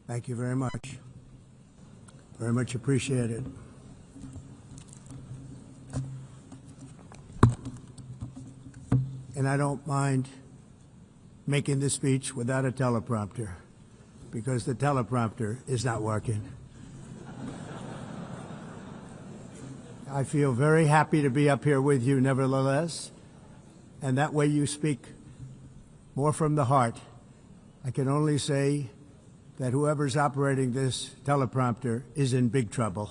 Thank you very much. Very much appreciated. And I don't mind making this speech without a teleprompter, because the teleprompter is not working. I feel very happy to be up here with you nevertheless, and that way you speak more from the heart. I can only say that whoever's operating this teleprompter is in big trouble.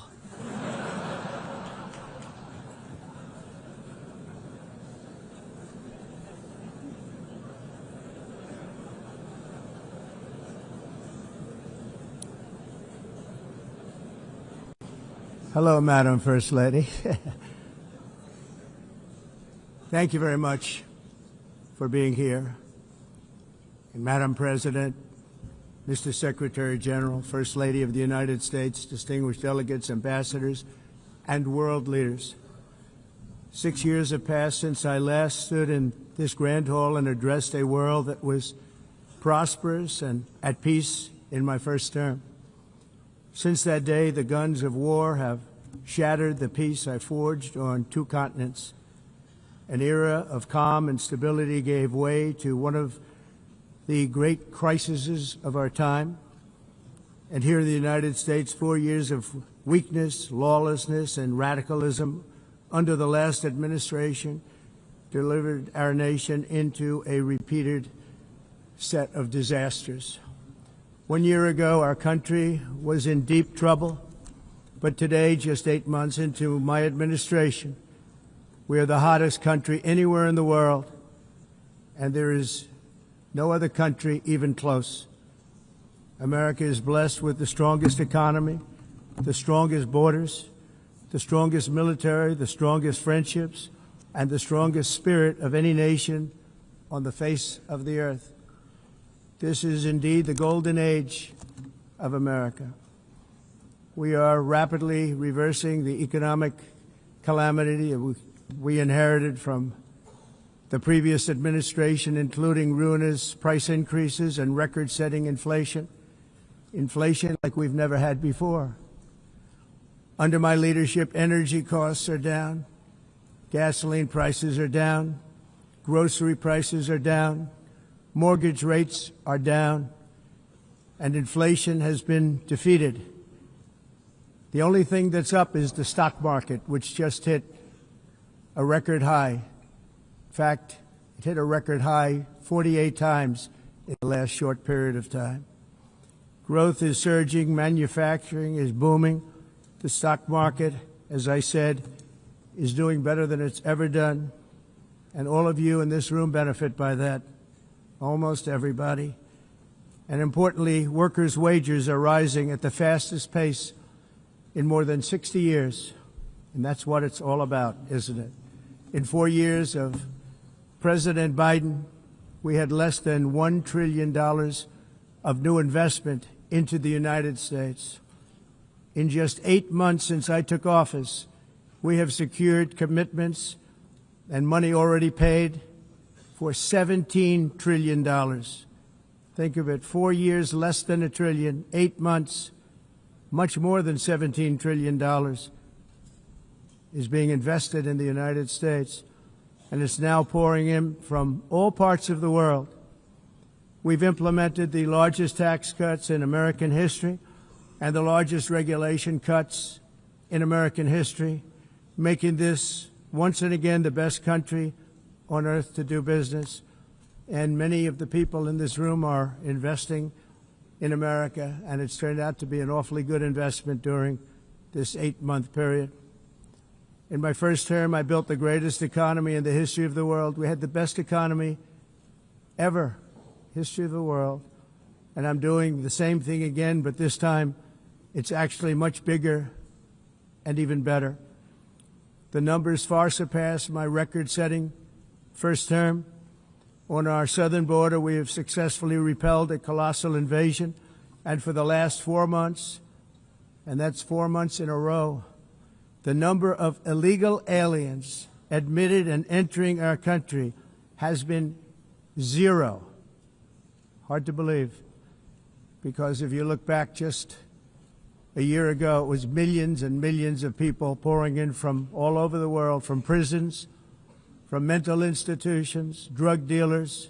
Hello, Madam First Lady. Thank you very much for being here. And Madam President, Mr. Secretary General, First Lady of the United States, distinguished delegates, ambassadors, and world leaders. 6 years have passed since I last stood in this grand hall and addressed a world that was prosperous and at peace in my first term. Since that day, the guns of war have shattered the peace I forged on 2 continents. An era of calm and stability gave way to one of the great crises of our time. And here in the United States, 4 years of weakness, lawlessness, and radicalism under the last administration delivered our nation into a repeated set of disasters. 1 year ago, our country was in deep trouble, but today, just 8 months into my administration, we are the hottest country anywhere in the world, and there is no other country even close. America is blessed with the strongest economy, the strongest borders, the strongest military, the strongest friendships, and the strongest spirit of any nation on the face of the earth. This is indeed the golden age of America. We are rapidly reversing the economic calamity we inherited from the previous administration, including ruinous price increases and record-setting inflation like we've never had before. Under my leadership, energy costs are down, gasoline prices are down, grocery prices are down, mortgage rates are down, and inflation has been defeated. The only thing that's up is the stock market, which just hit a record high. In fact, it hit a record high 48 times in the last short period of time. Growth is surging, manufacturing is booming. The stock market, as I said, is doing better than it's ever done, and all of you in this room benefit by that. Almost everybody. And importantly, workers' wages are rising at the fastest pace in more than 60 years. And that's what it's all about, isn't it? In 4 years of President Biden, we had less than $1 trillion of new investment into the United States. In just 8 months since I took office, we have secured commitments and money already paid for $17 trillion. Think of it, 4 years, less than $1 trillion, 8 months, much more than $17 trillion is being invested in the United States, and it's now pouring in from all parts of the world. We've implemented the largest tax cuts in American history and the largest regulation cuts in American history, making this once and again the best country on earth to do business, and many of the people in this room are investing in America, and it's turned out to be an awfully good investment during this 8-month period. In my first term, I built the greatest economy in the history of the world. We had the best economy ever, history of the world, and I'm doing the same thing again, but this time it's actually much bigger and even better. The numbers far surpass my record-setting first term. On our southern border, we have successfully repelled a colossal invasion, and for the last 4 months, and that's 4 months in a row, the number of illegal aliens admitted and entering our country has been 0. Hard to believe, because if you look back just a year ago, it was millions and millions of people pouring in from all over the world, from prisons, from mental institutions, drug dealers.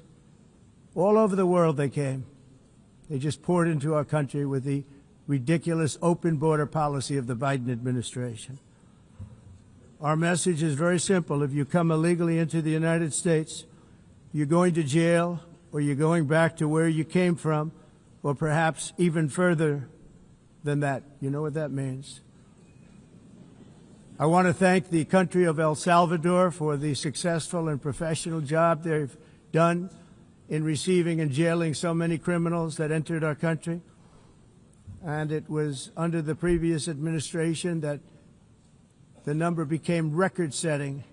All over the world they came. They just poured into our country with the ridiculous open border policy of the Biden administration. Our message is very simple. If you come illegally into the United States, you're going to jail, or you're going back to where you came from, or perhaps even further than that. You know what that means. I want to thank the country of El Salvador for the successful and professional job they've done in receiving and jailing so many criminals that entered our country. And it was under the previous administration that the number became record-setting,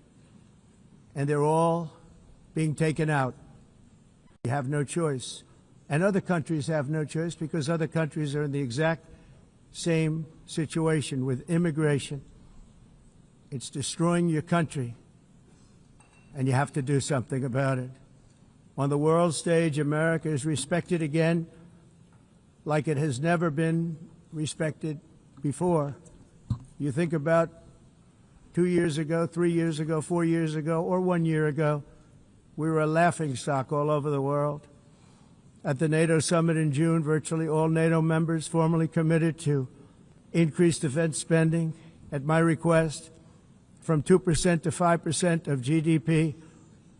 and they're all being taken out. We have no choice. And other countries have no choice, because other countries are in the exact same situation with immigration. It's destroying your country, and you have to do something about it. On the world stage, America is respected again like it has never been respected before. You think about 2 years ago, 3 years ago, 4 years ago, or 1 year ago, we were a laughingstock all over the world. At the NATO summit in June, virtually all NATO members formally committed to increase defense spending, at my request, from 2% to 5% of GDP,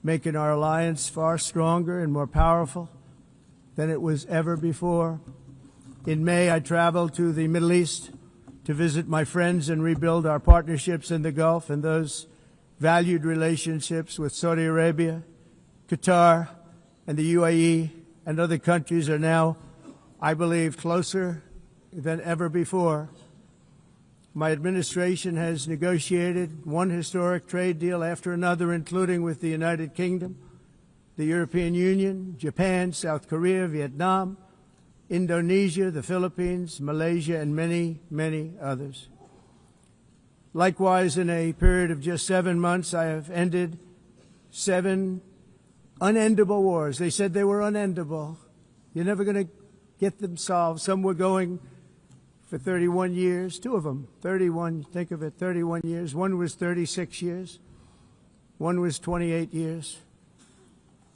making our alliance far stronger and more powerful than it was ever before. In May, I traveled to the Middle East to visit my friends and rebuild our partnerships in the Gulf and those valued relationships with Saudi Arabia, Qatar, and the UAE, and other countries are now, I believe, closer than ever before. My administration has negotiated one historic trade deal after another, including with the United Kingdom, the European Union, Japan, South Korea, Vietnam, Indonesia, the Philippines, Malaysia, and many, many others. Likewise, in a period of just 7 months, I have ended 7 unendable wars. They said they were unendable. You're never going to get them solved. Some were going for 31 years, 2 of them, 31, think of it, 31 years. One was 36 years. One was 28 years.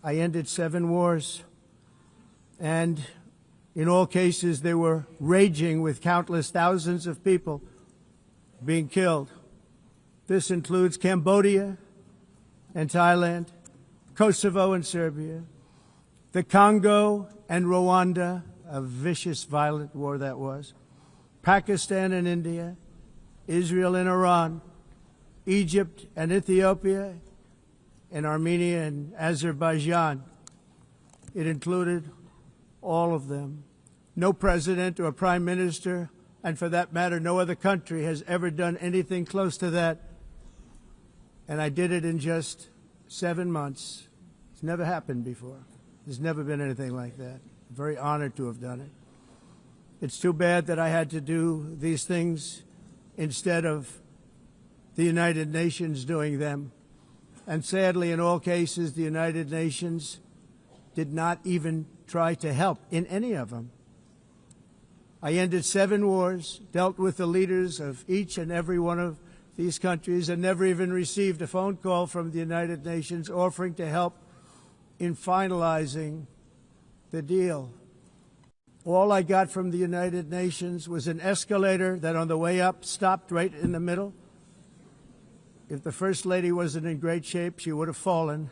I ended 7 wars. And in all cases, they were raging with countless thousands of people being killed. This includes Cambodia and Thailand, Kosovo and Serbia, the Congo and Rwanda, a vicious, violent war that was, Pakistan and India, Israel and Iran, Egypt and Ethiopia, and Armenia and Azerbaijan. It included all of them. No president or prime minister, and for that matter, no other country has ever done anything close to that. And I did it in just 7 months. It's never happened before. There's never been anything like that. I'm very honored to have done it. It's too bad that I had to do these things instead of the United Nations doing them. And sadly, in all cases, the United Nations did not even try to help in any of them. I ended 7 wars, dealt with the leaders of each and every one of these countries, and never even received a phone call from the United Nations offering to help in finalizing the deal. All I got from the United Nations was an escalator that on the way up stopped right in the middle. If the First Lady wasn't in great shape, she would have fallen,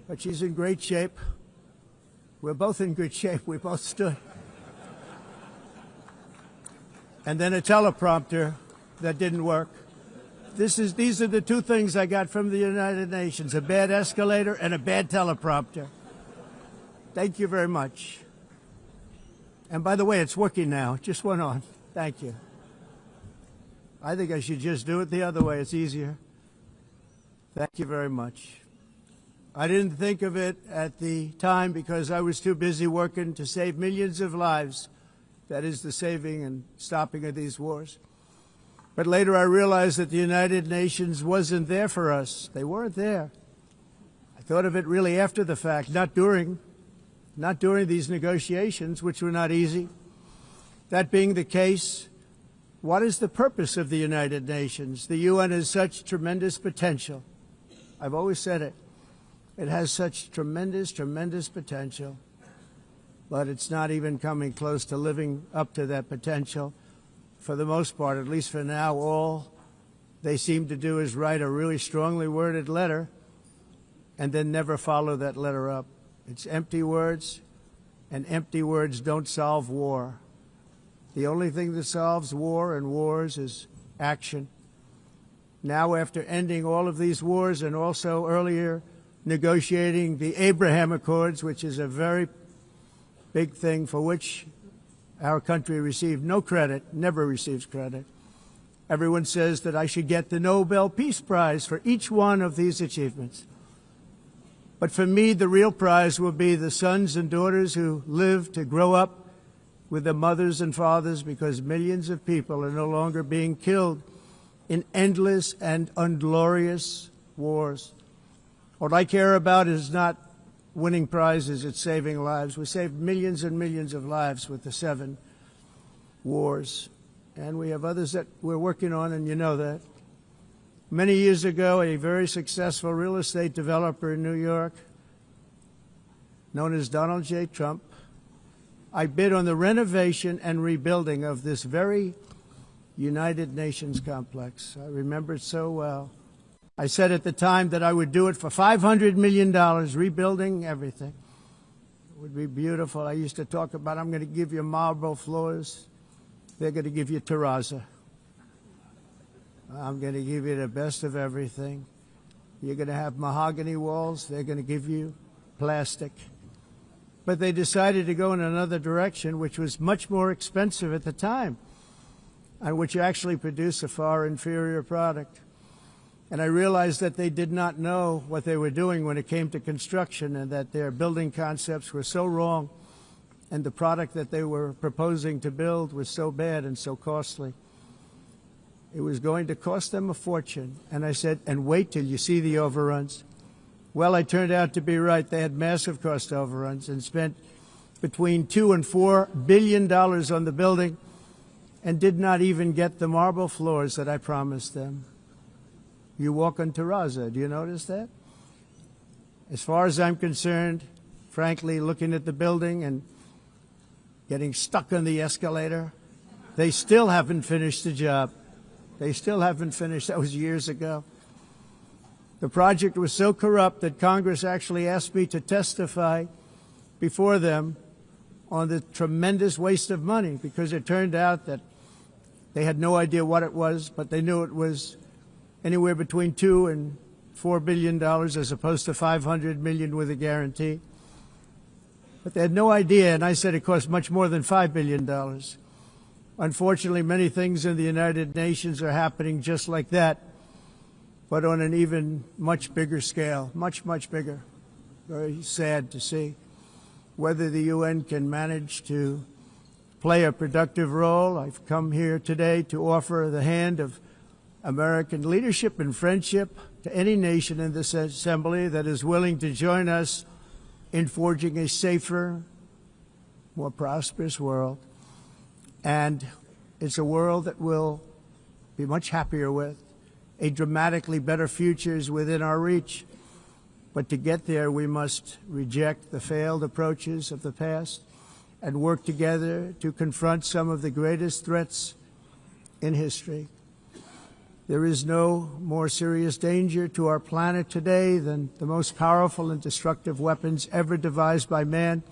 but she's in great shape. We're both in good shape. We both stood. And then a teleprompter that didn't work. These are the 2 things I got from the United Nations, a bad escalator and a bad teleprompter. Thank you very much. And by the way, it's working now. It just went on. Thank you. I think I should just do it the other way. It's easier. Thank you very much. I didn't think of it at the time because I was too busy working to save millions of lives. That is the saving and stopping of these wars. But later I realized that the United Nations wasn't there for us. They weren't there. I thought of it really after the fact, not during these negotiations, which were not easy. That being the case, what is the purpose of the United Nations? The UN has such tremendous potential. I've always said it. It has such tremendous, tremendous potential, but it's not even coming close to living up to that potential. For the most part, at least for now, all they seem to do is write a really strongly worded letter and then never follow that letter up. It's empty words, and empty words don't solve war. The only thing that solves war and wars is action. Now, after ending all of these wars and also earlier negotiating the Abraham Accords, which is a very big thing for which our country received no credit, never receives credit. Everyone says that I should get the Nobel Peace Prize for each one of these achievements. But for me, the real prize will be the sons and daughters who live to grow up with their mothers and fathers, because millions of people are no longer being killed in endless and unglorious wars. What I care about is not winning prizes, it's saving lives. We saved millions and millions of lives with the 7 wars. And we have others that we're working on, and you know that. Many years ago, a very successful real estate developer in New York, known as Donald J. Trump, I bid on the renovation and rebuilding of this very United Nations complex. I remember it so well. I said at the time that I would do it for $500 million, rebuilding everything. It would be beautiful. I used to talk about, I'm going to give you marble floors. They're going to give you terrazzo. I'm going to give you the best of everything. You're going to have mahogany walls. They're going to give you plastic. But they decided to go in another direction, which was much more expensive at the time, and which actually produced a far inferior product. And I realized that they did not know what they were doing when it came to construction, and that their building concepts were so wrong, and the product that they were proposing to build was so bad and so costly. It was going to cost them a fortune. And I said, and wait till you see the overruns. Well, I turned out to be right. They had massive cost overruns and spent between $2 and $4 billion on the building and did not even get the marble floors that I promised them. You walk on terrazzo. Do you notice that? As far as I'm concerned, frankly, looking at the building and getting stuck on the escalator, they still haven't finished the job. They still haven't finished. That was years ago. The project was so corrupt that Congress actually asked me to testify before them on the tremendous waste of money, because it turned out that they had no idea what it was, but they knew it was anywhere between $2 and $4 billion as opposed to $500 million with a guarantee. But they had no idea, and I said it cost much more than $5 billion. Unfortunately, many things in the United Nations are happening just like that, but on an even much bigger scale, much, much bigger. Very sad to see. Whether the UN can manage to play a productive role, I've come here today to offer the hand of American leadership and friendship to any nation in this assembly that is willing to join us in forging a safer, more prosperous world. And it's a world that we'll be much happier with. A dramatically better future is within our reach. But to get there, we must reject the failed approaches of the past and work together to confront some of the greatest threats in history. There is no more serious danger to our planet today than the most powerful and destructive weapons ever devised by man,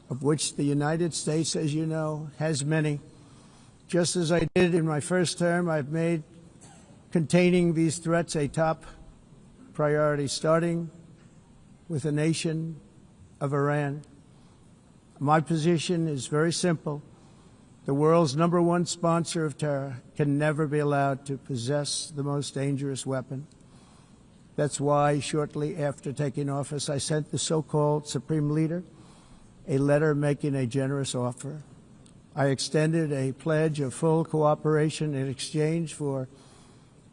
of which the United States, as you know, has many. Just as I did in my first term, I've made containing these threats a top priority, starting with the nation of Iran. My position is very simple. The world's #1 sponsor of terror can never be allowed to possess the most dangerous weapon. That's why shortly after taking office, I sent the so-called Supreme Leader a letter making a generous offer. I extended a pledge of full cooperation in exchange for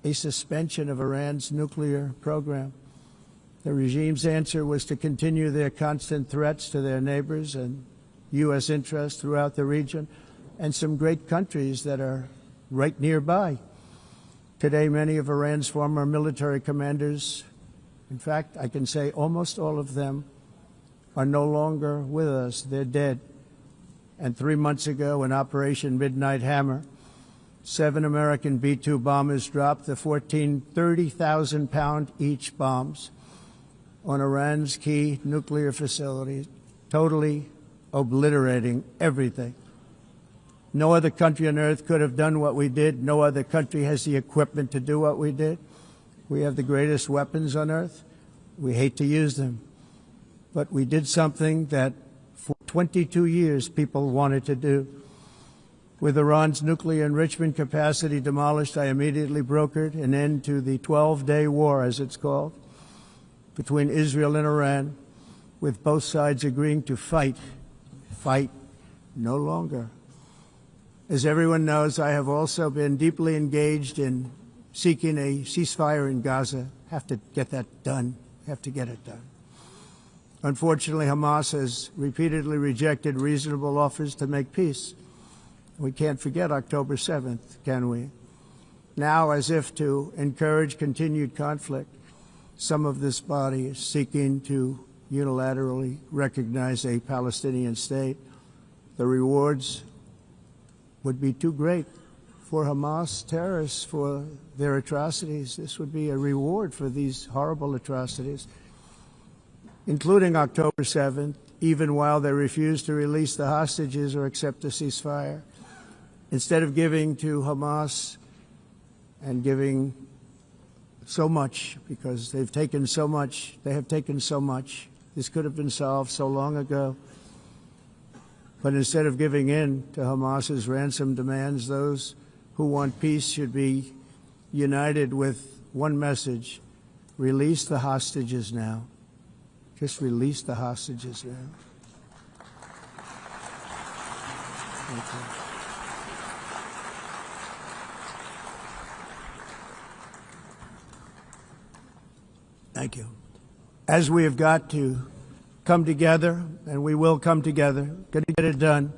a suspension of Iran's nuclear program. The regime's answer was to continue their constant threats to their neighbors and U.S. interests throughout the region, and some great countries that are right nearby. Today, many of Iran's former military commanders, in fact, I can say almost all of them, are no longer with us. They're dead. And 3 months ago, in Operation Midnight Hammer, 7 American B-2 bombers dropped the 14 30,000-pound each bombs on Iran's key nuclear facilities, totally obliterating everything. No other country on earth could have done what we did. No other country has the equipment to do what we did. We have the greatest weapons on earth. We hate to use them. But we did something that for 22 years people wanted to do. With Iran's nuclear enrichment capacity demolished, I immediately brokered an end to the 12-day war, as it's called, between Israel and Iran, with both sides agreeing to fight no longer. As everyone knows, I have also been deeply engaged in seeking a ceasefire in Gaza. Have to get that done. Have to get it done. Unfortunately, Hamas has repeatedly rejected reasonable offers to make peace. We can't forget October 7th, can we? Now, as if to encourage continued conflict, some of this body is seeking to unilaterally recognize a Palestinian state. The rewards would be too great for Hamas terrorists for their atrocities. This would be a reward for these horrible atrocities, including October 7th, even while they refuse to release the hostages or accept a ceasefire. Instead of giving to Hamas and giving so much, because they've taken so much, they have taken so much. This could have been solved so long ago. But instead of giving in to Hamas's ransom demands, those who want peace should be united with one message: release the hostages now. Just release the hostages now. Thank you. Thank you. As we have got to come together, and we will come together, going to get it done.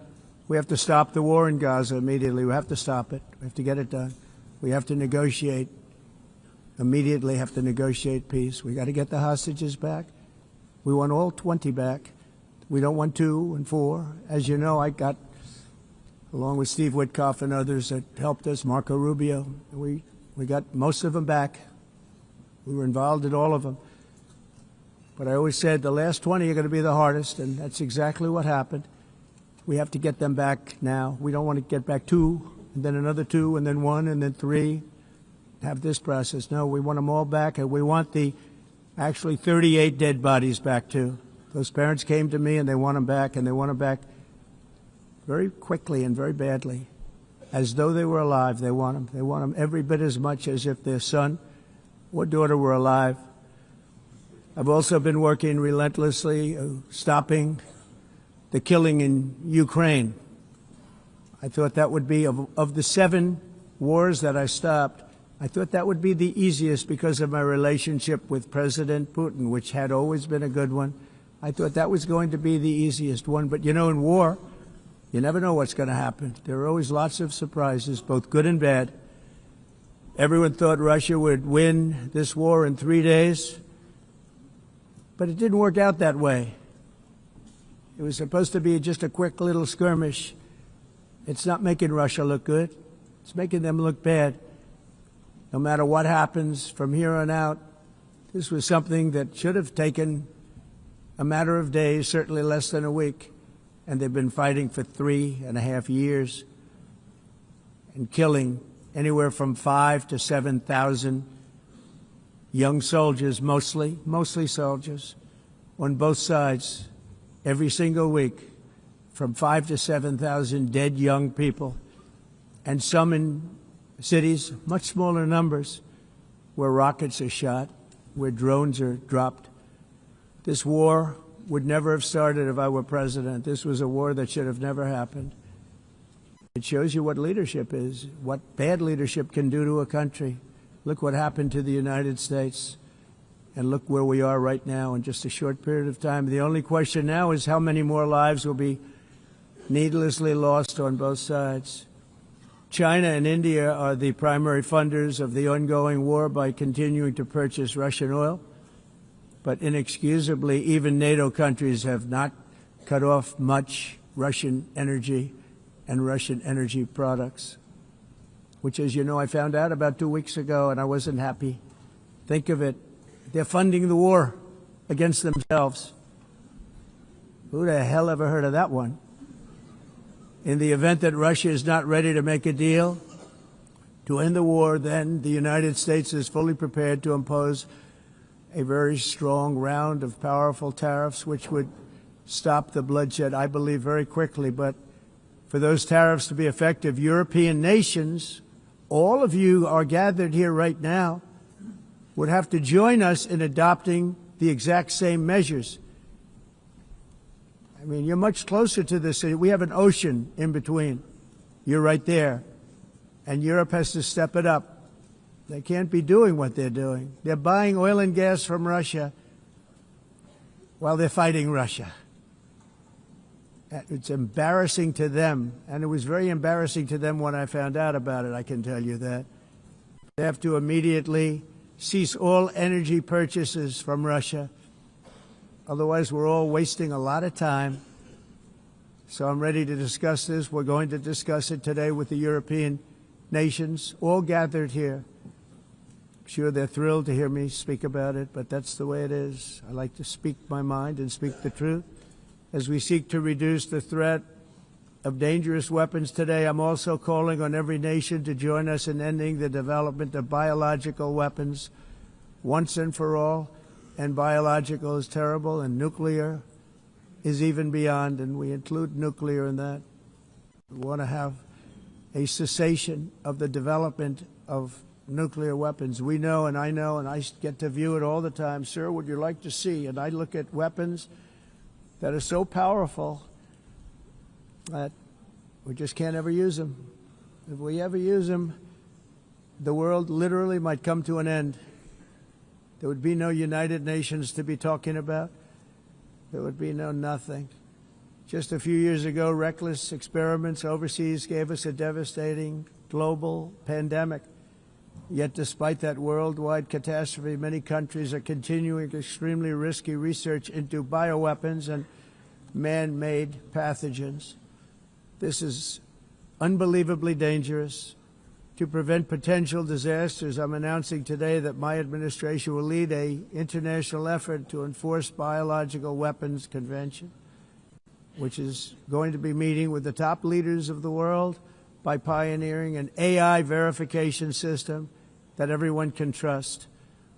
We have to stop the war in Gaza immediately. We have to stop it. We have to get it done. We have to negotiate, immediately have to negotiate peace. We got to get the hostages back. We want all 20 back. We don't want 2 and 4. As you know, I got, along with Steve Witkoff and others that helped us, Marco Rubio, we got most of them back. We were involved in all of them. But I always said the last 20 are going to be the hardest, and that's exactly what happened. We have to get them back now. We don't want to get back 2, and then another 2, and then 1, and then 3. Have this process. No, we want them all back, and we want the actually 38 dead bodies back, too. Those parents came to me, and they want them back, and they want them back very quickly and very badly. As though they were alive, they want them. They want them every bit as much as if their son or daughter were alive. I've also been working relentlessly, stopping the killing in Ukraine. I thought that would be, of the 7 wars that I stopped, I thought that would be the easiest because of my relationship with President Putin, which had always been a good one. I thought that was going to be the easiest one. But, you know, in war, you never know what's going to happen. There are always lots of surprises, both good and bad. Everyone thought Russia would win this war in 3 days. But it didn't work out that way. It was supposed to be just a quick little skirmish. It's not making Russia look good. It's making them look bad. No matter what happens from here on out, this was something that should have taken a matter of days, certainly less than a week. And they've been fighting for 3.5 years and killing anywhere from 5,000 to 7,000 young soldiers, mostly soldiers, on both sides, every single week, from 5,000 to 7,000 dead young people, and some in cities, much smaller numbers, where rockets are shot, where drones are dropped. This war would never have started if I were president. This was a war that should have never happened. It shows you what leadership is, what bad leadership can do to a country. Look what happened to the United States, and look where we are right now in just a short period of time. The only question now is how many more lives will be needlessly lost on both sides. China and India are the primary funders of the ongoing war by continuing to purchase Russian oil. But inexcusably, even NATO countries have not cut off much Russian energy and Russian energy products, which, as you know, I found out about 2 weeks ago, and I wasn't happy. Think of it. They're funding the war against themselves. Who the hell ever heard of that one? In the event that Russia is not ready to make a deal to end the war, then the United States is fully prepared to impose a very strong round of powerful tariffs, which would stop the bloodshed, I believe, very quickly. But for those tariffs to be effective, European nations, all of you are gathered here right now, would have to join us in adopting the exact same measures. I mean, you're much closer to this. We have an ocean in between. You're right there. And Europe has to step it up. They can't be doing what they're doing. They're buying oil and gas from Russia while they're fighting Russia. It's embarrassing to them, and it was very embarrassing to them when I found out about it, I can tell you that. They have to immediately cease all energy purchases from Russia. Otherwise, we're all wasting a lot of time. So I'm ready to discuss this. We're going to discuss it today with the European nations, all gathered here. I'm sure they're thrilled to hear me speak about it, but that's the way it is. I like to speak my mind and speak the truth. As we seek to reduce the threat of dangerous weapons today, I'm also calling on every nation to join us in ending the development of biological weapons once and for all. And biological is terrible, and nuclear is even beyond, and we include nuclear in that. We want to have a cessation of the development of nuclear weapons. We know, and I get to view it all the time. Sir, would you like to see? And I look at weapons that are so powerful that we just can't ever use them. If we ever use them, the world literally might come to an end. There would be no United Nations to be talking about. There would be no nothing. Just a few years ago, reckless experiments overseas gave us a devastating global pandemic. Yet despite that worldwide catastrophe, many countries are continuing extremely risky research into bioweapons and man-made pathogens. This is unbelievably dangerous. To prevent potential disasters, I'm announcing today that my administration will lead an international effort to enforce biological weapons convention, which is going to be meeting with the top leaders of the world by pioneering an AI verification system that everyone can trust.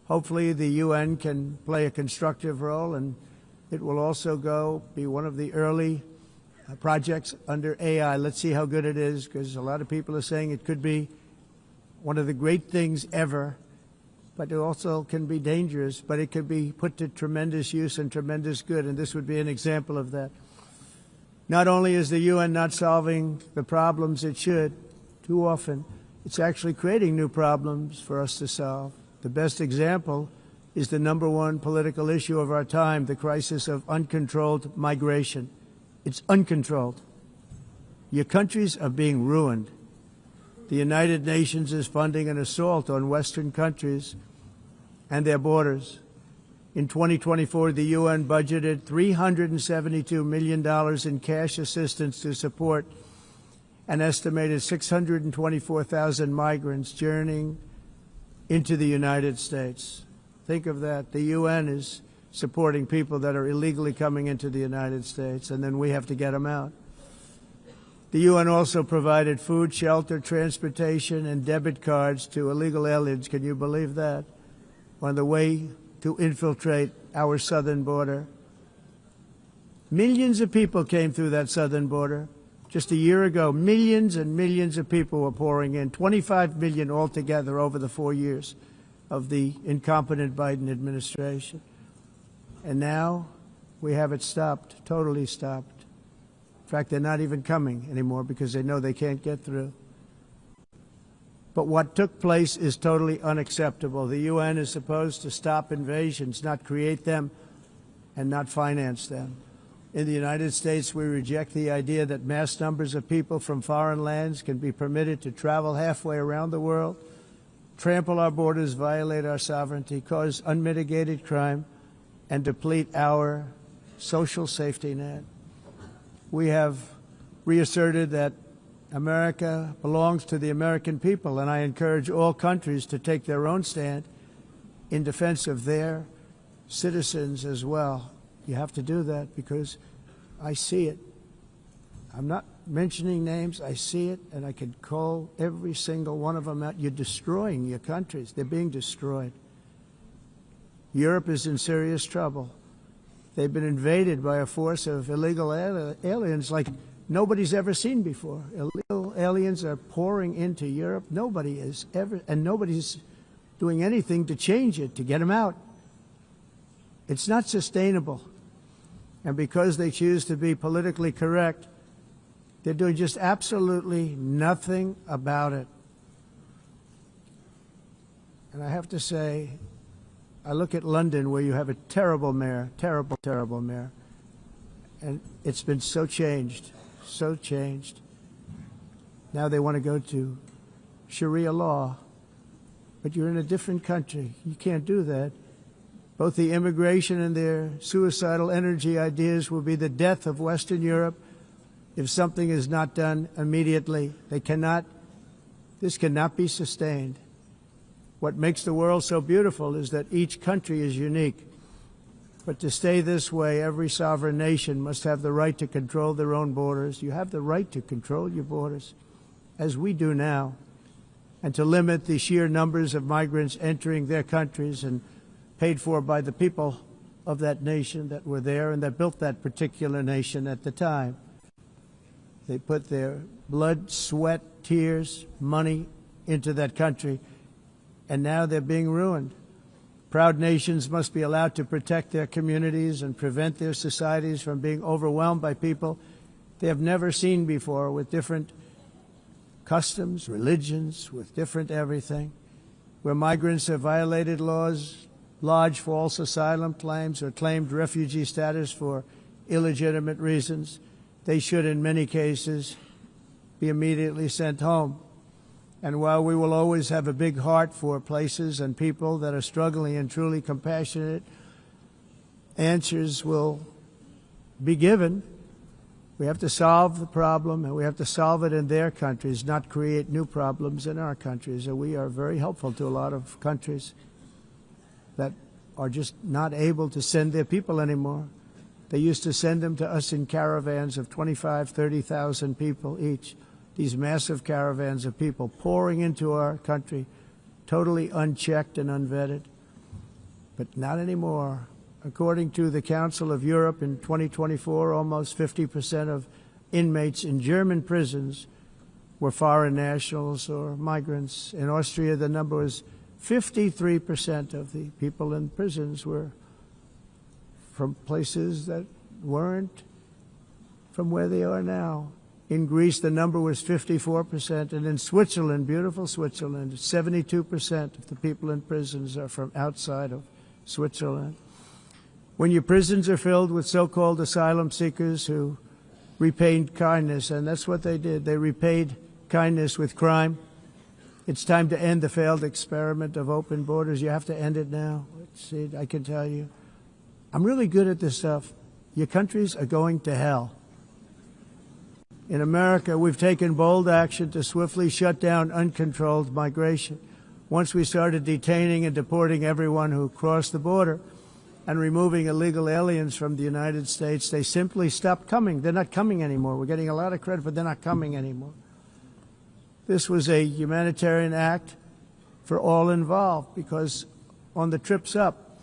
Hopefully the UN can play a constructive role, and it will also be one of the early projects under AI. Let's see how good it is, because a lot of people are saying it could be one of the great things ever, but it also can be dangerous, but it could be put to tremendous use and tremendous good, and this would be an example of that. Not only is the UN not solving the problems it should, too often, it's actually creating new problems for us to solve. The best example is the #1 political issue of our time, the crisis of uncontrolled migration. It's uncontrolled. Your countries are being ruined. The United Nations is funding an assault on Western countries and their borders. In 2024, the UN budgeted $372 million in cash assistance to support an estimated 624,000 migrants journeying into the United States. Think of that. The UN is supporting people that are illegally coming into the United States, and then we have to get them out. The UN also provided food, shelter, transportation, and debit cards to illegal aliens. Can you believe that? On the way to infiltrate our southern border. Millions of people came through that southern border. Just a year ago, millions and millions of people were pouring in, 25 million altogether over the 4 years of the incompetent Biden administration. And now we have it stopped, totally stopped. In fact, they're not even coming anymore because they know they can't get through. But what took place is totally unacceptable. The UN is supposed to stop invasions, not create them and not finance them. In the United States, we reject the idea that mass numbers of people from foreign lands can be permitted to travel halfway around the world, trample our borders, violate our sovereignty, cause unmitigated crime, and deplete our social safety net. We have reasserted that America belongs to the American people, and I encourage all countries to take their own stand in defense of their citizens as well. You have to do that because I see it. I'm not mentioning names. I see it, and I could call every single one of them out. You're destroying your countries. They're being destroyed. Europe is in serious trouble. They've been invaded by a force of illegal aliens like nobody's ever seen before. Illegal aliens are pouring into Europe. Nobody is ever, and nobody's doing anything to change it, to get them out. It's not sustainable. And because they choose to be politically correct, they're doing just absolutely nothing about it. And I have to say, I look at London, where you have a terrible mayor, terrible, terrible mayor, and it's been so changed, so changed. Now they want to go to Sharia law, but you're in a different country. You can't do that. Both the immigration and their suicidal energy ideas will be the death of Western Europe if something is not done immediately. This cannot be sustained. What makes the world so beautiful is that each country is unique. But to stay this way, every sovereign nation must have the right to control their own borders. You have the right to control your borders, as we do now, and to limit the sheer numbers of migrants entering their countries and paid for by the people of that nation that were there and that built that particular nation at the time. They put their blood, sweat, tears, money into that country, and now they're being ruined. Proud nations must be allowed to protect their communities and prevent their societies from being overwhelmed by people they have never seen before, with different customs, religions, with different everything. Where migrants have violated laws, lodged false asylum claims, or claimed refugee status for illegitimate reasons, they should, in many cases, be immediately sent home. And while we will always have a big heart for places and people that are struggling and truly compassionate, answers will be given. We have to solve the problem, and we have to solve it in their countries, not create new problems in our countries. And we are very helpful to a lot of countries that are just not able to send their people anymore. They used to send them to us in caravans of 25,000, 30,000 people each. These massive caravans of people pouring into our country, totally unchecked and unvetted. But not anymore. According to the Council of Europe, in 2024, almost 50% of inmates in German prisons were foreign nationals or migrants. In Austria, the number was 53% of the people in prisons were from places that weren't from where they are now. In Greece, the number was 54%, and in Switzerland, beautiful Switzerland, 72% of the people in prisons are from outside of Switzerland. When your prisons are filled with so-called asylum seekers who repaid kindness, and that's what they did, they repaid kindness with crime, it's time to end the failed experiment of open borders. You have to end it now. See, I can tell you. I'm really good at this stuff. Your countries are going to hell. In America, we've taken bold action to swiftly shut down uncontrolled migration. Once we started detaining and deporting everyone who crossed the border and removing illegal aliens from the United States, they simply stopped coming. They're not coming anymore. We're getting a lot of credit, but they're not coming anymore. This was a humanitarian act for all involved, because on the trips up,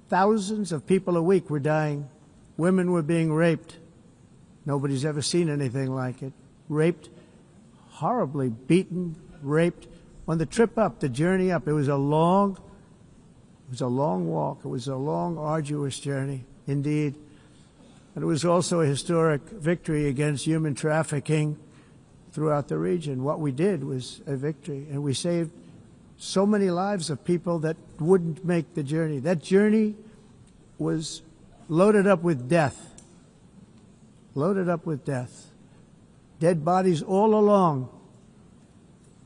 thousands of people a week were dying. Women were being raped. Nobody's ever seen anything like it. Raped, horribly beaten, raped. On the trip up, the journey up, it was a long walk. It was a long, arduous journey, indeed. And it was also a historic victory against human trafficking throughout the region. What we did was a victory, and we saved so many lives of people that wouldn't make the journey. That journey was loaded up with death. loaded up with death. Dead bodies all along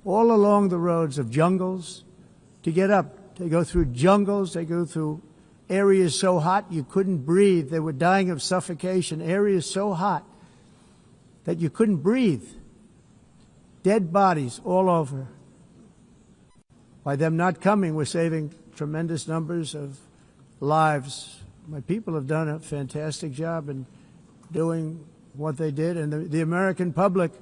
the roads of jungles to get up. They go through jungles, they go through areas so hot you couldn't breathe. They were dying of suffocation, areas so hot that you couldn't breathe. Dead bodies all over. By them not coming, we're saving tremendous numbers of lives. My people have done a fantastic job in doing what they did, and the American public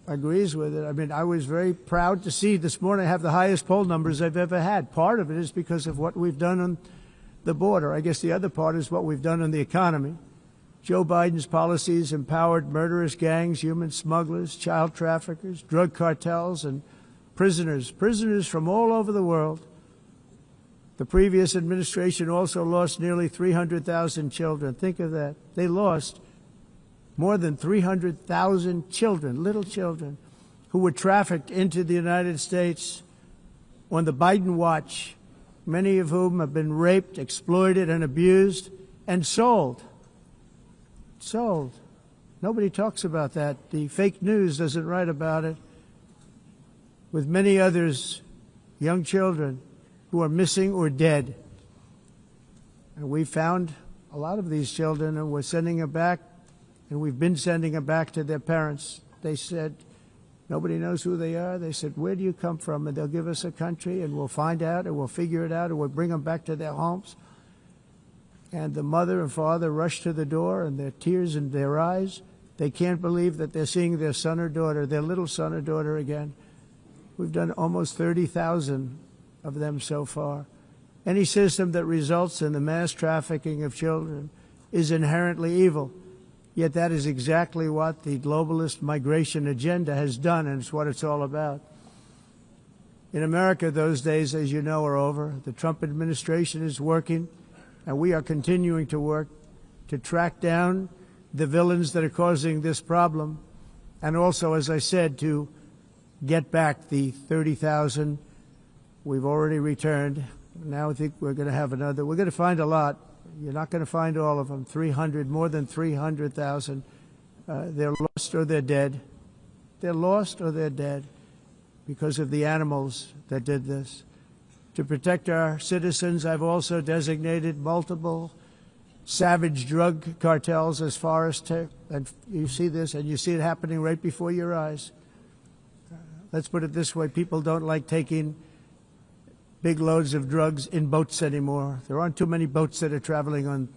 agrees with it. I mean, I was very proud to see this morning I have the highest poll numbers I've ever had. Part of it is because of what we've done on the border. I guess the other part is what we've done on the economy. Joe Biden's policies empowered murderous gangs, human smugglers, child traffickers, drug cartels, and prisoners from all over the world. The previous administration also lost nearly 300,000 children. Think of that. They lost more than 300,000 children, little children, who were trafficked into the United States on the Biden watch, many of whom have been raped, exploited, and abused, and sold. Sold. Nobody talks about that. The fake news doesn't write about it. With many others, young children who are missing or dead. And we found a lot of these children, and we're sending them back, and we've been sending them back to their parents. They said, nobody knows who they are. They said, where do you come from? And they'll give us a country, and we'll find out, and we'll figure it out, and we'll bring them back to their homes. And the mother and father rush to the door, and their tears in their eyes. They can't believe that they're seeing their son or daughter, their little son or daughter again. We've done almost 30,000 of them so far. Any system that results in the mass trafficking of children is inherently evil. Yet that is exactly what the globalist migration agenda has done, and it's what it's all about. In America, those days, as you know, are over. The Trump administration is working, and we are continuing to work to track down the villains that are causing this problem, and also, as I said, to get back the 30,000 we've already returned. Now I think we're going to have another. We're going to find a lot. You're not going to find all of them. 300, more than 300,000. They're lost or they're dead. They're lost or they're dead because of the animals that did this. To protect our citizens, I've also designated multiple savage drug cartels as far as and you see this, and you see it happening right before your eyes. Let's put it this way. People don't like taking big loads of drugs in boats anymore. There aren't too many boats that are traveling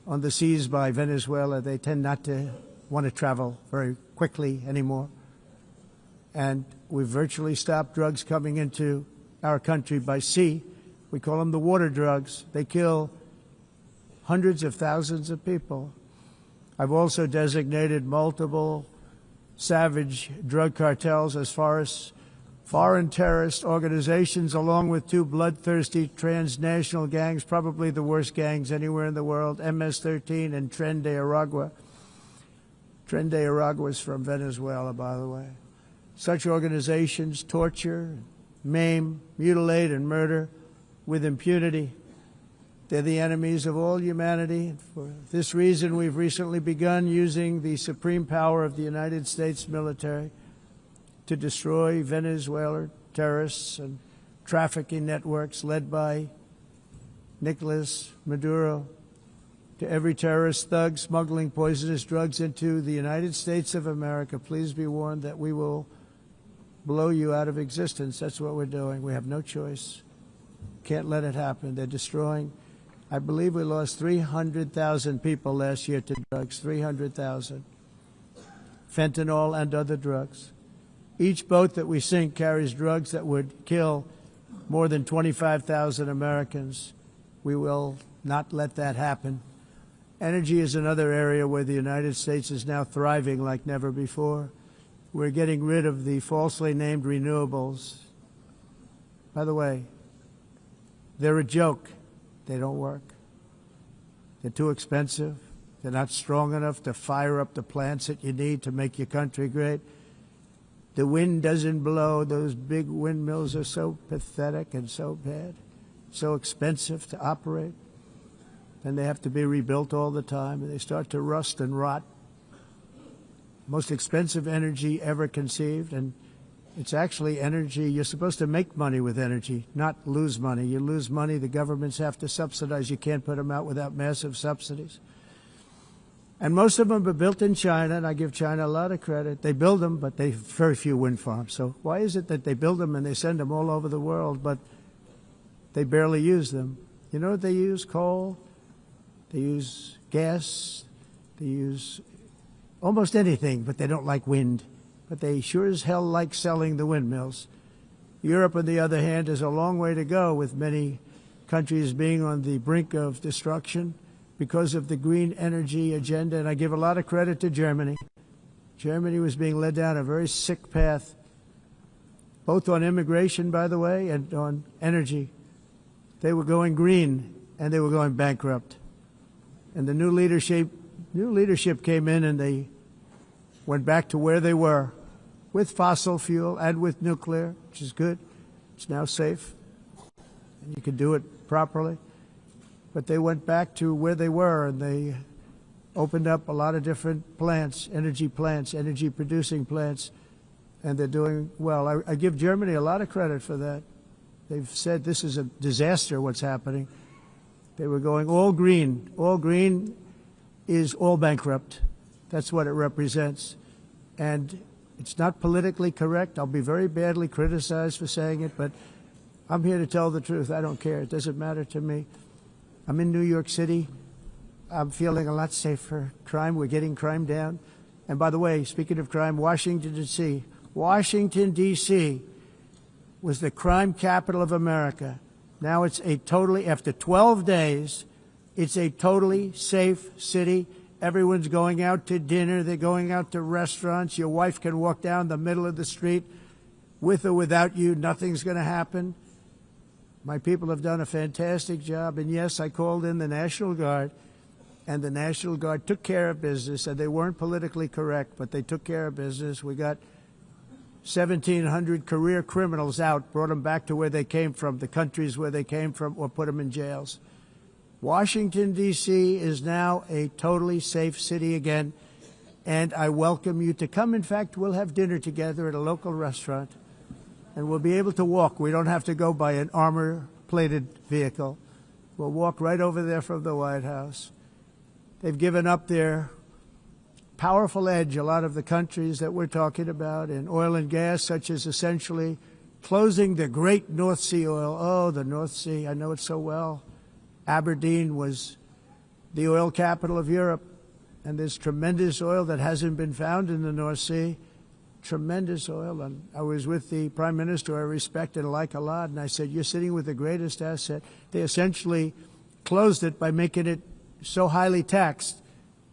on the seas by Venezuela. They tend not to want to travel very quickly anymore. And we've virtually stopped drugs coming into our country by sea. We call them the water drugs. They kill hundreds of thousands of people. I've also designated multiple savage drug cartels as far as foreign terrorist organizations, along with two bloodthirsty transnational gangs, probably the worst gangs anywhere in the world, MS-13 and Tren de Aragua. Tren de Aragua is from Venezuela, by the way. Such organizations torture, maim, mutilate, and murder with impunity. They're the enemies of all humanity. For this reason, we've recently begun using the supreme power of the United States military to destroy Venezuelan terrorists and trafficking networks led by Nicolas Maduro. To every terrorist thug smuggling poisonous drugs into the United States of America, please be warned that we will blow you out of existence. That's what we're doing. We have no choice. Can't let it happen. They're destroying. I believe we lost 300,000 people last year to drugs, 300,000. Fentanyl and other drugs. Each boat that we sink carries drugs that would kill more than 25,000 Americans. We will not let that happen. Energy is another area where the United States is now thriving like never before. We're getting rid of the falsely named renewables. By the way, they're a joke. They don't work. They're too expensive. They're not strong enough to fire up the plants that you need to make your country great. The wind doesn't blow. Those big windmills are so pathetic and so bad, so expensive to operate. And they have to be rebuilt all the time, and they start to rust and rot most expensive energy ever conceived, and it's actually energy. You're supposed to make money with energy, not lose money. You lose money, the governments have to subsidize. You can't put them out without massive subsidies. And most of them are built in China, and I give China a lot of credit. They build them, but they have very few wind farms. So why is it that they build them and they send them all over the world, but they barely use them? You know what they use? Coal. They use gas. They use almost anything, but they don't like wind. But they sure as hell like selling the windmills. Europe, on the other hand, has a long way to go, with many countries being on the brink of destruction because of the green energy agenda. And I give a lot of credit to Germany. Germany was being led down a very sick path, both on immigration, by the way, and on energy. They were going green, and they were going bankrupt. And the new leadership came in, and they went back to where they were, with fossil fuel and with nuclear, which is good. It's now safe, and you can do it properly. But they went back to where they were, and they opened up a lot of different plants, energy-producing plants, and they're doing well. I give Germany a lot of credit for that. They've said this is a disaster, what's happening. They were going all green. All green is all bankrupt. That's what it represents. And it's not politically correct. I'll be very badly criticized for saying it, but I'm here to tell the truth. I don't care. It doesn't matter to me. I'm in New York City. I'm feeling a lot safer. Crime, we're getting crime down. And by the way, speaking of crime, Washington, D.C. Washington, D.C. was the crime capital of America. Now it's after 12 days, it's a totally safe city. Everyone's going out to dinner. They're going out to restaurants. Your wife can walk down the middle of the street with or without you. Nothing's going to happen. My people have done a fantastic job. And yes, I called in the National Guard, and the National Guard took care of business, and they weren't politically correct, but they took care of business. We got 1,700 career criminals out, brought them back to where they came from, the countries where they came from, or put them in jails. Washington, D.C. is now a totally safe city again, and I welcome you to come. In fact, we'll have dinner together at a local restaurant, and we'll be able to walk. We don't have to go by an armor-plated vehicle. We'll walk right over there from the White House. They've given up their powerful edge, a lot of the countries that we're talking about, in oil and gas, such as essentially closing the great North Sea oil. Oh, the North Sea, I know it so well. Aberdeen was the oil capital of Europe, and there's tremendous oil that hasn't been found in the North Sea. Tremendous oil. And I was with the Prime Minister I respect and like a lot, and I said, you're sitting with the greatest asset. They essentially closed it by making it so highly taxed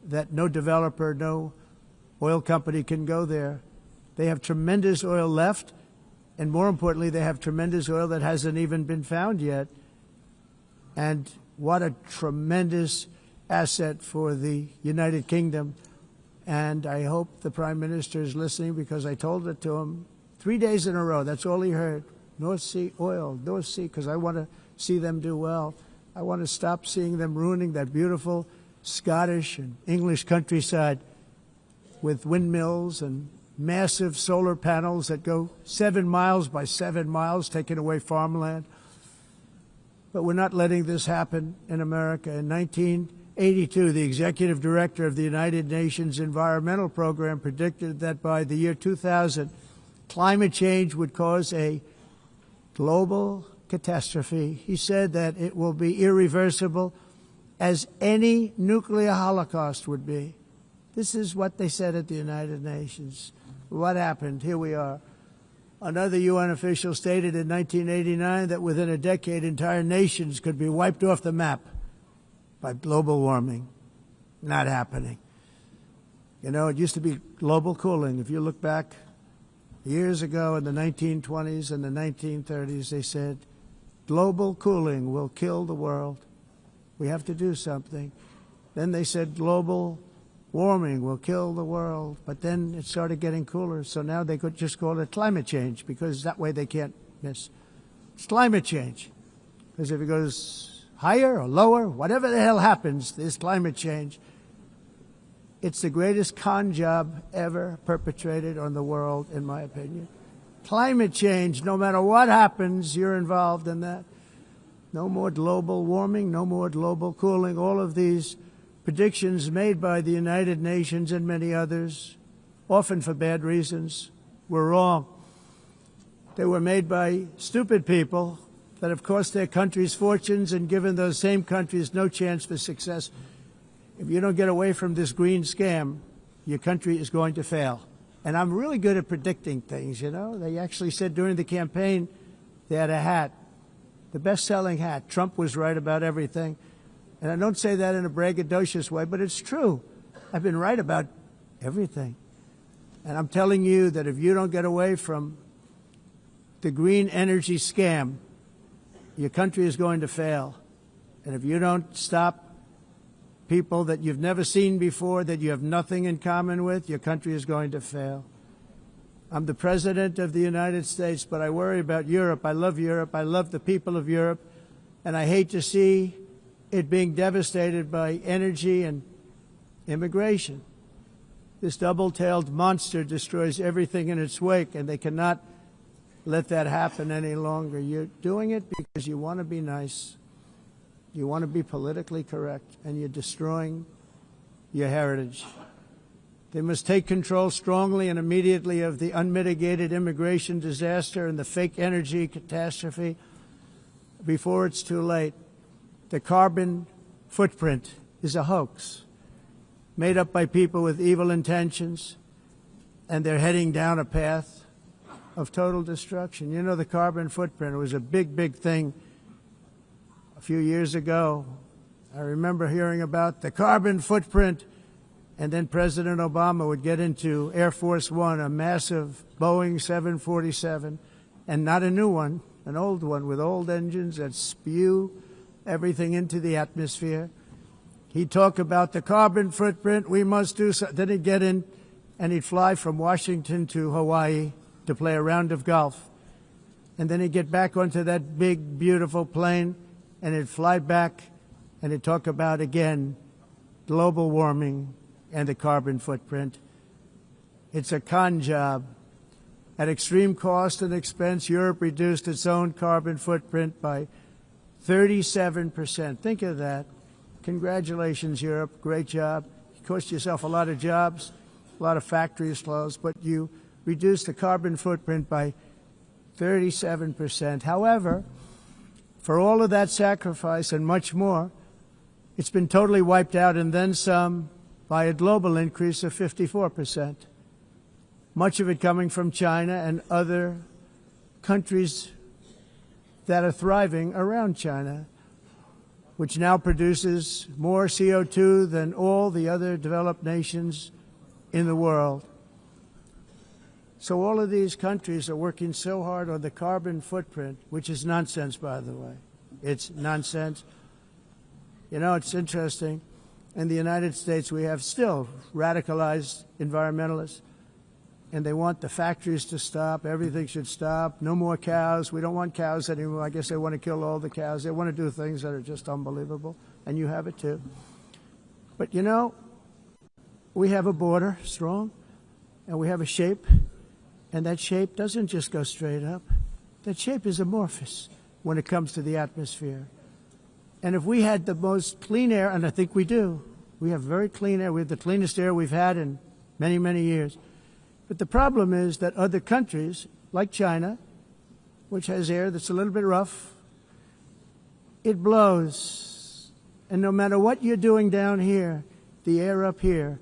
that no developer, no oil company can go there. They have tremendous oil left, and more importantly, they have tremendous oil that hasn't even been found yet. And what a tremendous asset for the United Kingdom. And I hope the Prime Minister is listening, because I told it to him 3 days in a row. That's all he heard. North Sea oil, North Sea, because I want to see them do well. I want to stop seeing them ruining that beautiful Scottish and English countryside with windmills and massive solar panels that go 7 miles by 7 miles, taking away farmland. But we're not letting this happen in America. In 1982, the executive director of the United Nations Environmental Program predicted that by the year 2000, climate change would cause a global catastrophe. He said that it will be irreversible, as any nuclear holocaust would be. This is what they said at the United Nations. What happened? Here we are. Another UN official stated in 1989 that within a decade, entire nations could be wiped off the map by global warming. Not happening. You know, it used to be global cooling. If you look back years ago in the 1920s and the 1930s, they said, global cooling will kill the world. We have to do something. Then they said global warming will kill the world. But then it started getting cooler, so now they could just call it climate change, because that way they can't miss. It's climate change. Because if it goes higher or lower, whatever the hell happens, there's climate change. It's the greatest con job ever perpetrated on the world, in my opinion. Climate change, no matter what happens, you're involved in that. No more global warming, no more global cooling. All of these predictions made by the United Nations and many others, often for bad reasons, were wrong. They were made by stupid people that have cost their countries fortunes and given those same countries no chance for success. If you don't get away from this green scam, your country is going to fail. And I'm really good at predicting things, you know. They actually said during the campaign they had a hat, the best-selling hat. Trump was right about everything. And I don't say that in a braggadocious way, but it's true. I've been right about everything. And I'm telling you that if you don't get away from the green energy scam, your country is going to fail. And if you don't stop people that you've never seen before, that you have nothing in common with, your country is going to fail. I'm the President of the United States, but I worry about Europe. I love Europe. I love the people of Europe. And I hate to see it being devastated by energy and immigration. This double-tailed monster destroys everything in its wake, and they cannot let that happen any longer. You're doing it because you want to be nice. You want to be politically correct, and you're destroying your heritage. They must take control strongly and immediately of the unmitigated immigration disaster and the fake energy catastrophe before it's too late. The carbon footprint is a hoax made up by people with evil intentions, and they're heading down a path of total destruction. You know, the carbon footprint, it was a big, big thing a few years ago. I remember hearing about the carbon footprint, and then President Obama would get into Air Force One, a massive Boeing 747, and not a new one, an old one with old engines that spew everything into the atmosphere. He'd talk about the carbon footprint, we must do so. Then he'd get in and he'd fly from Washington to Hawaii to play a round of golf. And then he'd get back onto that big, beautiful plane and he'd fly back and he'd talk about, again, global warming and the carbon footprint. It's a con job. At extreme cost and expense, Europe reduced its own carbon footprint by 37%. Think of that. Congratulations, Europe. Great job. You cost yourself a lot of jobs, a lot of factories closed, but you reduced the carbon footprint by 37%. However, for all of that sacrifice and much more, it's been totally wiped out and then some by a global increase of 54%. Much of it coming from China and other countries that are thriving around China, which now produces more CO2 than all the other developed nations in the world. So all of these countries are working so hard on the carbon footprint, which is nonsense, by the way. It's nonsense. You know, it's interesting. In the United States, we have still radicalized environmentalists, and they want the factories to stop. Everything should stop. No more cows. We don't want cows anymore. I guess they want to kill all the cows. They want to do things that are just unbelievable, and you have it too. But, you know, we have a border, strong, and we have a shape, and that shape doesn't just go straight up. That shape is amorphous when it comes to the atmosphere. And if we had the most clean air, and I think we do, we have very clean air. We have the cleanest air we've had in many, many years. But the problem is that other countries, like China, which has air that's a little bit rough, it blows. And no matter what you're doing down here, the air up here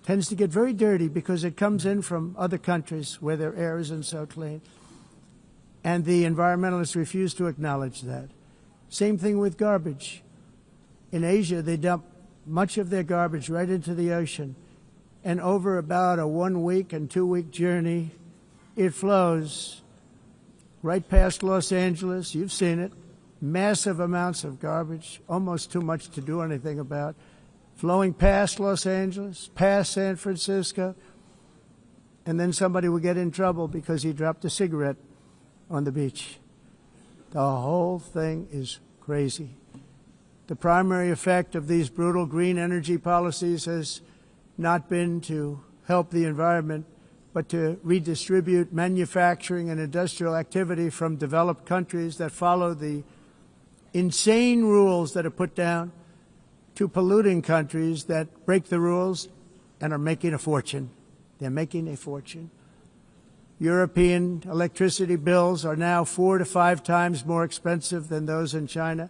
tends to get very dirty because it comes in from other countries where their air isn't so clean. And the environmentalists refuse to acknowledge that. Same thing with garbage. In Asia, they dump much of their garbage right into the ocean. And over about a 1 week and 2 week journey, it flows right past Los Angeles. You've seen it. Massive amounts of garbage, almost too much to do anything about, flowing past Los Angeles, past San Francisco, and then somebody will get in trouble because he dropped a cigarette on the beach. The whole thing is crazy. The primary effect of these brutal green energy policies has not been to help the environment, but to redistribute manufacturing and industrial activity from developed countries that follow the insane rules that are put down to polluting countries that break the rules and are making a fortune. They're making a fortune. European electricity bills are now 4 to 5 times more expensive than those in China,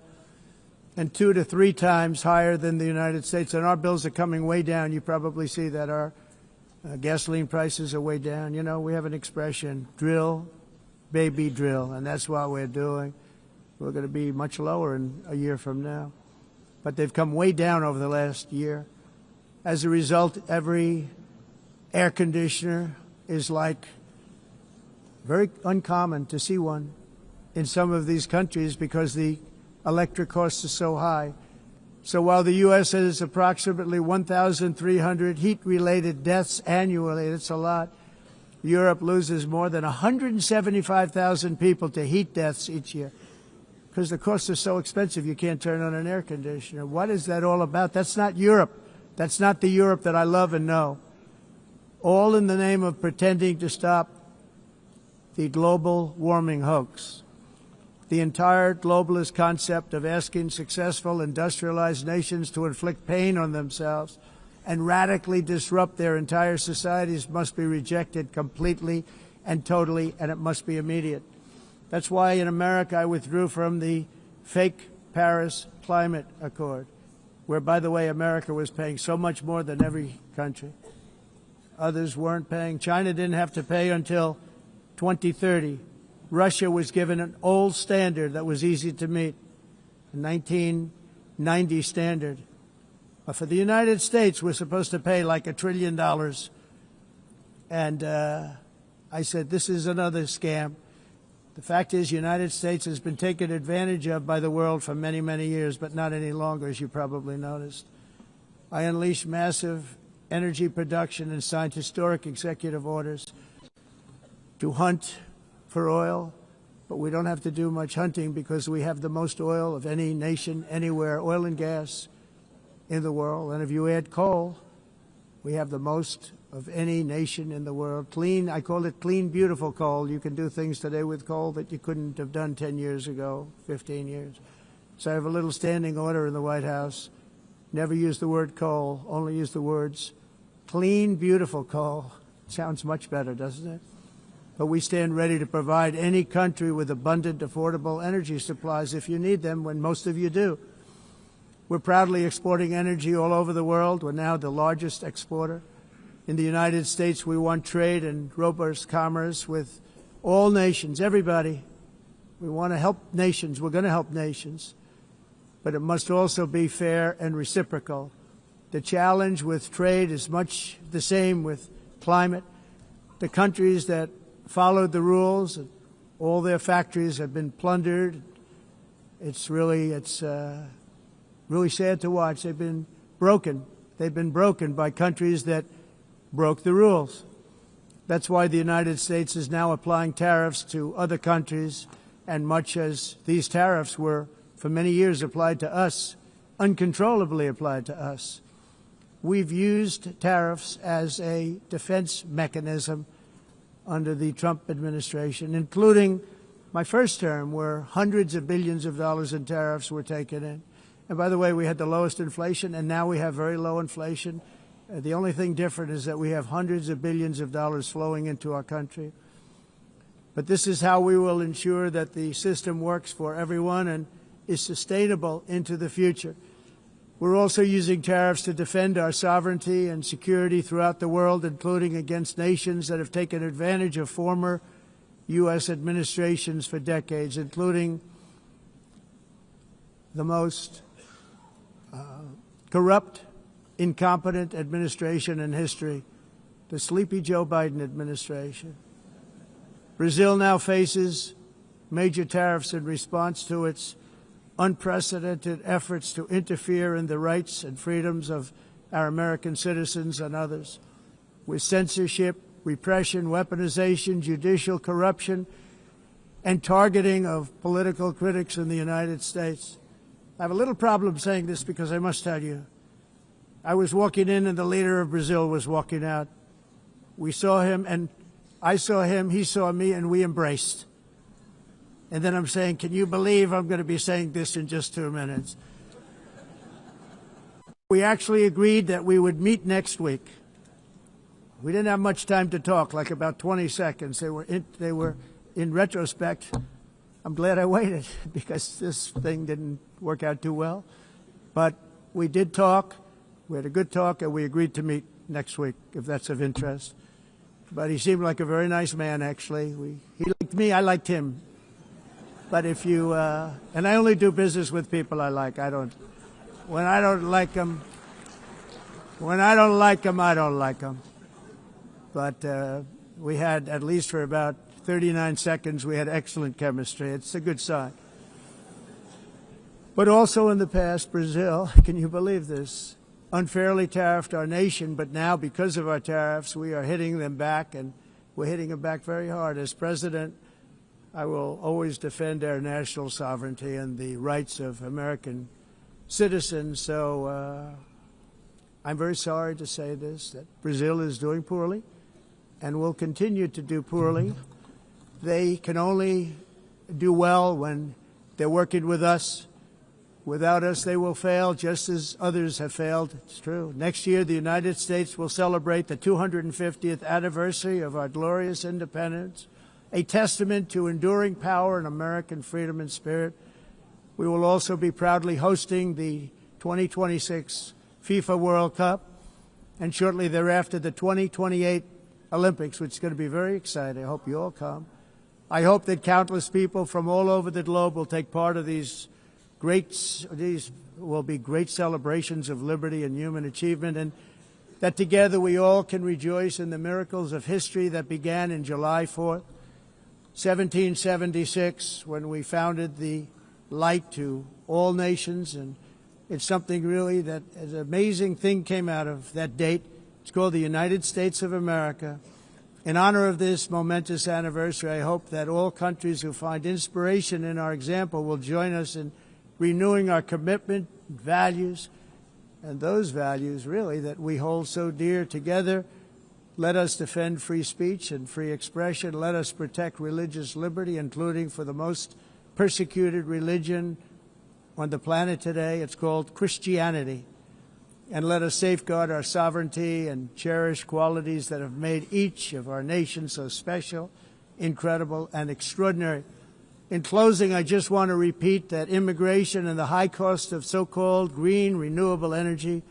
and 2 to 3 times higher than the United States. And our bills are coming way down. You probably see that our gasoline prices are way down. You know, we have an expression, drill, baby, drill, and that's what we're doing. We're going to be much lower in a year from now. But they've come way down over the last year. As a result, every air conditioner is like very uncommon to see one in some of these countries because the electric costs are so high. So while the U.S. has approximately 1,300 heat-related deaths annually, that's a lot, Europe loses more than 175,000 people to heat deaths each year because the costs are so expensive you can't turn on an air conditioner. What is that all about? That's not Europe. That's not the Europe that I love and know. All in the name of pretending to stop the global warming hoax. The entire globalist concept of asking successful industrialized nations to inflict pain on themselves and radically disrupt their entire societies must be rejected completely and totally, and it must be immediate. That's why in America I withdrew from the fake Paris Climate Accord, where, by the way, America was paying so much more than every country. Others weren't paying. China didn't have to pay until 2030. Russia was given an old standard that was easy to meet, a 1990 standard. But for the United States, we're supposed to pay like $1 trillion. And I said, this is another scam. The fact is, the United States has been taken advantage of by the world for many, many years, but not any longer, as you probably noticed. I unleashed massive energy production and signed historic executive orders to hunt for oil, but we don't have to do much hunting because we have the most oil of any nation anywhere, oil and gas in the world. And if you add coal, we have the most of any nation in the world. Clean, I call it clean, beautiful coal. You can do things today with coal that you couldn't have done 10 years ago, 15 years. So I have a little standing order in the White House. Never use the word coal, only use the words clean, beautiful coal. Sounds much better, doesn't it? But we stand ready to provide any country with abundant, affordable energy supplies if you need them, when most of you do. We're proudly exporting energy all over the world. We're now the largest exporter. In the United States, we want trade and robust commerce with all nations, everybody. We want to help nations. We're going to help nations. But it must also be fair and reciprocal. The challenge with trade is much the same with climate. The countries that followed the rules, and all their factories have been plundered. It's really sad to watch. They've been broken. They've been broken by countries that broke the rules. That's why the United States is now applying tariffs to other countries, and much as these tariffs were for many years applied to us, uncontrollably applied to us. We've used tariffs as a defense mechanism under the Trump administration, including my first term, where hundreds of billions of dollars in tariffs were taken in. And by the way, we had the lowest inflation, and now we have very low inflation. The only thing different is that we have hundreds of billions of dollars flowing into our country. But this is how we will ensure that the system works for everyone and is sustainable into the future. We're also using tariffs to defend our sovereignty and security throughout the world, including against nations that have taken advantage of former U.S. administrations for decades, including the most corrupt, incompetent administration in history, the sleepy Joe Biden administration. Brazil now faces major tariffs in response to its unprecedented efforts to interfere in the rights and freedoms of our American citizens and others, with censorship, repression, weaponization, judicial corruption, and targeting of political critics in the United States. I have a little problem saying this because I must tell you, I was walking in and the leader of Brazil was walking out. We saw him and I saw him, he saw me, and we embraced. And then I'm saying, can you believe I'm going to be saying this in just 2 minutes? We actually agreed that we would meet next week. We didn't have much time to talk, like about 20 seconds. They were in retrospect, I'm glad I waited because this thing didn't work out too well. But we did talk. We had a good talk, and we agreed to meet next week, if that's of interest. But he seemed like a very nice man, actually. He liked me, I liked him. But if you, and I only do business with people I like. When I don't like them, I don't like them. But we had, at least for about 39 seconds, we had excellent chemistry. It's a good sign. But also in the past, Brazil, can you believe this, unfairly tariffed our nation, but now because of our tariffs, we are hitting them back, and we're hitting them back very hard. As president, I will always defend our national sovereignty and the rights of American citizens. So I'm very sorry to say this, that Brazil is doing poorly and will continue to do poorly. They can only do well when they're working with us. Without us, they will fail, just as others have failed. It's true. Next year, the United States will celebrate the 250th anniversary of our glorious independence, a testament to enduring power and American freedom and spirit. We will also be proudly hosting the 2026 FIFA World Cup, and shortly thereafter, the 2028 Olympics, which is going to be very exciting. I hope you all come. I hope that countless people from all over the globe will take part of these will be great celebrations of liberty and human achievement, and that together we all can rejoice in the miracles of history that began in July 4th, 1776, when we founded the light to all nations. And it's something really that an amazing thing came out of that date. It's called the United States of America. In honor of this momentous anniversary, I hope that all countries who find inspiration in our example will join us in renewing our commitment, values, and those values, really, that we hold so dear. Together, let us defend free speech and free expression. Let us protect religious liberty, including for the most persecuted religion on the planet today. It's called Christianity. And let us safeguard our sovereignty and cherish qualities that have made each of our nations so special, incredible, and extraordinary. In closing, I just want to repeat that immigration and the high cost of so-called green renewable energy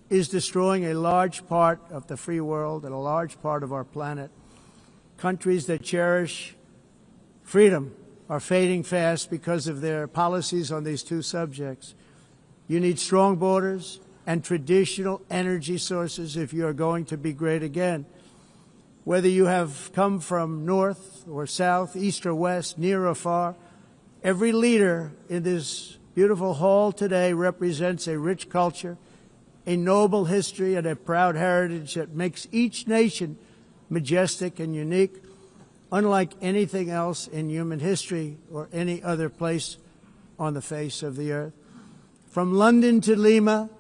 is destroying a large part of the free world and a large part of our planet. Countries that cherish freedom are fading fast because of their policies on these two subjects. You need strong borders and traditional energy sources if you are going to be great again. Whether you have come from north or south, east or west, near or far, every leader in this beautiful hall today represents a rich culture, a noble history, and a proud heritage that makes each nation majestic and unique, unlike anything else in human history or any other place on the face of the earth. From London to Lima,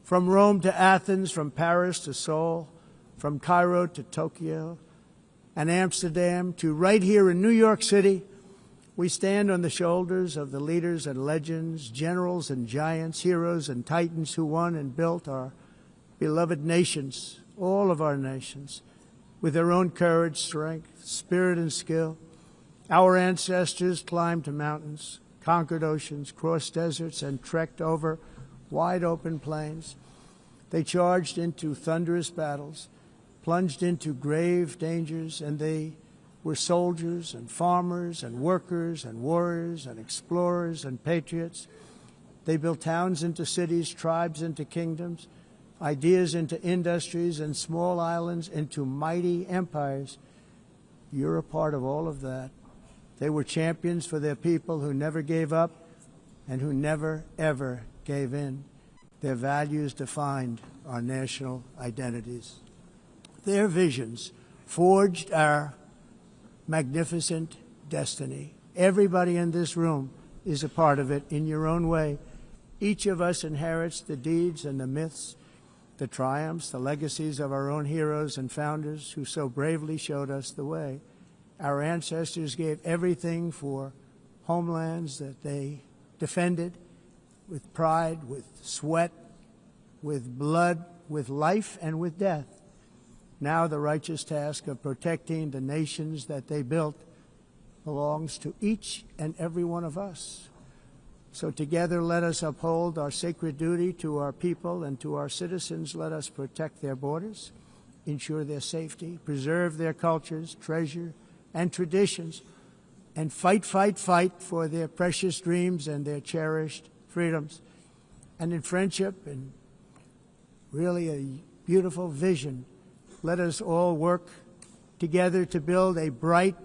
from Rome to Athens, from Paris to Seoul, from Cairo to Tokyo and Amsterdam to right here in New York City, we stand on the shoulders of the leaders and legends, generals and giants, heroes and titans who won and built our beloved nations, all of our nations, with their own courage, strength, spirit, and skill. Our ancestors climbed mountains, conquered oceans, crossed deserts, and trekked over wide open plains. They charged into thunderous battles, plunged into grave dangers, and they were soldiers and farmers and workers and warriors and explorers and patriots. They built towns into cities, tribes into kingdoms, ideas into industries, and small islands into mighty empires. You're a part of all of that. They were champions for their people who never gave up and who never, ever gave in. Their values defined our national identities. Their visions forged our magnificent destiny. Everybody in this room is a part of it in your own way. Each of us inherits the deeds and the myths the triumphs, the legacies of our own heroes and founders who so bravely showed us the way. Our ancestors gave everything for homelands that they defended with pride, with sweat, with blood, with life, and with death. Now the righteous task of protecting the nations that they built belongs to each and every one of us. So together let us uphold our sacred duty to our people and to our citizens. Let us protect their borders, ensure their safety, preserve their cultures, treasure, and traditions, and fight, fight, fight for their precious dreams and their cherished freedoms. And in friendship and really a beautiful vision, let us all work together to build a bright,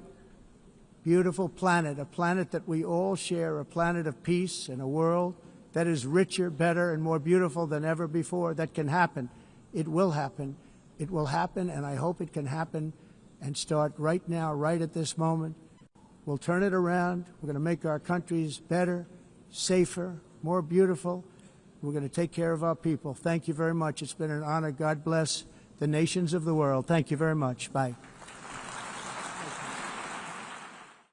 beautiful planet, a planet that we all share, a planet of peace and a world that is richer, better, and more beautiful than ever before. That can happen. It will happen. It will happen, and I hope it can happen and start right now, right at this moment. We'll turn it around. We're going to make our countries better, safer, more beautiful. We're going to take care of our people. Thank you very much. It's been an honor. God bless the nations of the world. Thank you very much. Bye.